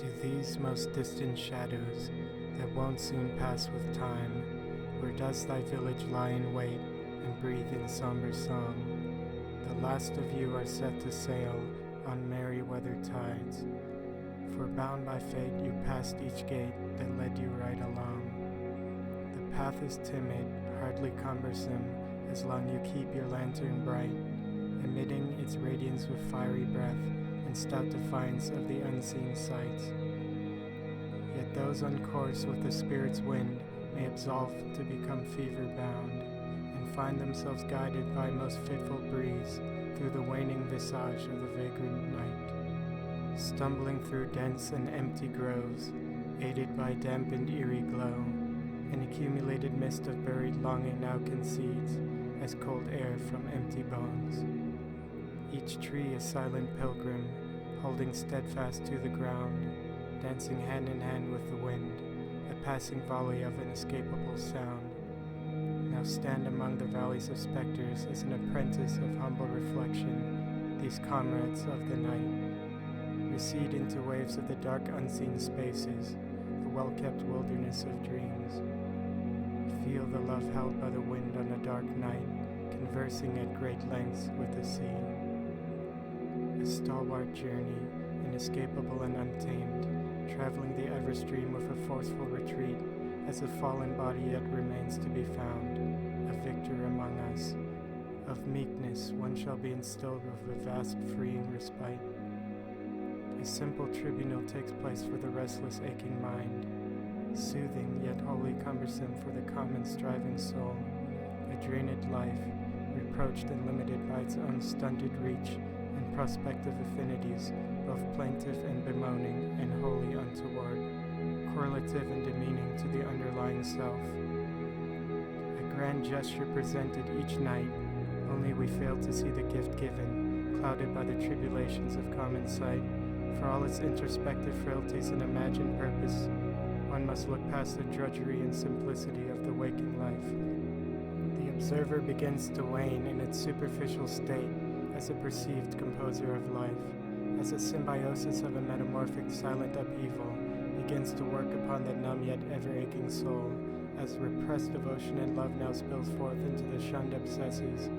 To these most distant shadows that won't soon pass with time, where does thy village lie in wait and breathe in somber song? The last of you are set to sail on merry weather tides, for bound by fate you passed each gate that led you right along. The path is timid, hardly cumbersome, as long you keep your lantern bright, emitting its radiance with fiery breath and stout defiance of the unseen sights. Yet those on course with the spirit's wind may absolve to become fever-bound, and find themselves guided by most fitful breeze through the waning visage of the vagrant night, stumbling through dense and empty groves, aided by damp and eerie glow. An accumulated mist of buried longing now concedes, as cold air from empty bones. Each tree a silent pilgrim, holding steadfast to the ground, dancing hand in hand with the wind, a passing volley of inescapable sound. Now stand among the valleys of specters as an apprentice of humble reflection, these comrades of the night. Recede into waves of the dark unseen spaces, the well-kept wilderness of dreams. Feel the love held by the wind on a dark night, conversing at great lengths with the sea. A stalwart journey, inescapable and untamed, traveling the ever stream with a forceful retreat, as a fallen body yet remains to be found, a victor among us. Of meekness one shall be instilled with a vast freeing respite. A simple tribunal takes place for the restless aching mind, soothing yet wholly cumbersome for the common striving soul, a drained life, reproached and limited by its own stunted reach and prospective affinities, both plaintive and bemoaning and wholly untoward, correlative and demeaning to the underlying self. A grand gesture presented each night, only we fail to see the gift given, clouded by the tribulations of common sight. For all its introspective frailties and imagined purpose, one must look past the drudgery and simplicity of the waking life. The observer begins to wane in its superficial state as a perceived composer of life, as a symbiosis of a metamorphic silent upheaval begins to work upon the numb yet ever-aching soul, as repressed devotion and love now spills forth into the shunned obsesses,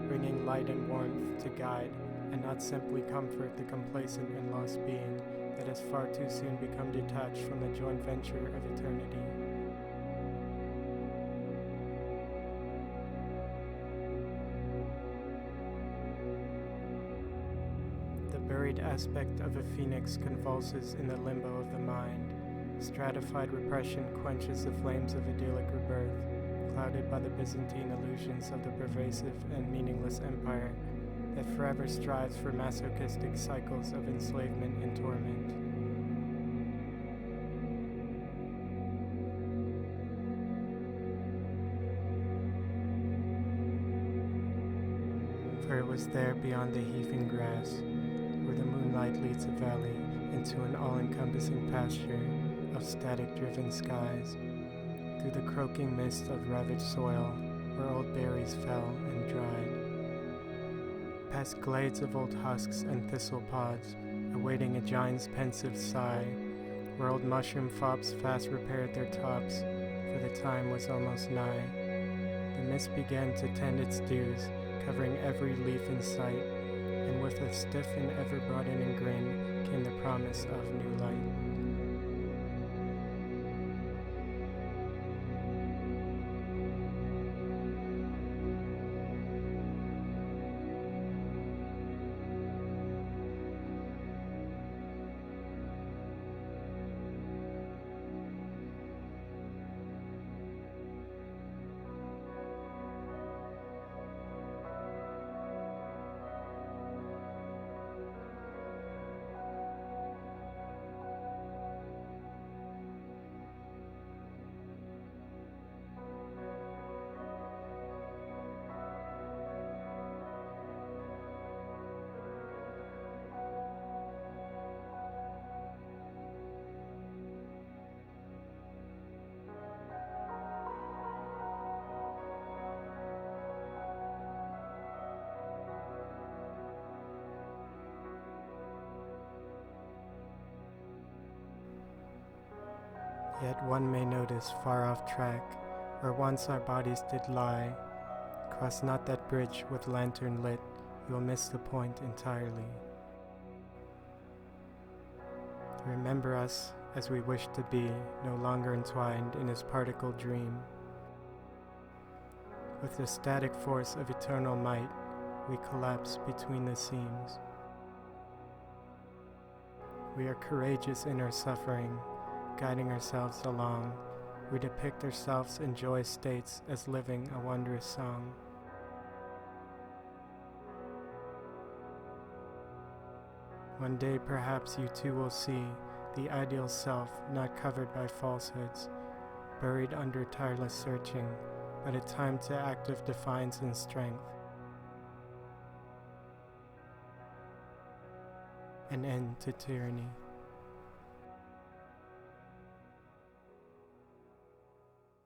bringing light and warmth to guide, and not simply comfort the complacent and lost being that has far too soon become detached from the joint venture of eternity. The buried aspect of a phoenix convulses in the limbo of the mind. Stratified repression quenches the flames of idyllic rebirth, clouded by the Byzantine illusions of the pervasive and meaningless empire that forever strives for masochistic cycles of enslavement and torment. For it was there beyond the heaving grass, where the moonlight leads a valley into an all-encompassing pasture of static-driven skies, through the croaking mist of ravaged soil, where old berries fell and dried, past glades of old husks and thistle pods, awaiting a giant's pensive sigh, where old mushroom fops fast repaired their tops, for the time was almost nigh. The mist began to tend its dues, covering every leaf in sight, and with a stiff and ever-broadening grin came the promise of new light. Yet one may notice far off track, where once our bodies did lie. Cross not that bridge with lantern lit, you will miss the point entirely. Remember us as we wish to be, no longer entwined in his particle dream. With the static force of eternal might, we collapse between the seams. We are courageous in our suffering, guiding ourselves along. We depict ourselves in joyous states as living a wondrous song. One day perhaps you too will see the ideal self not covered by falsehoods, buried under tireless searching, but a time to active defiance and strength. An end to tyranny.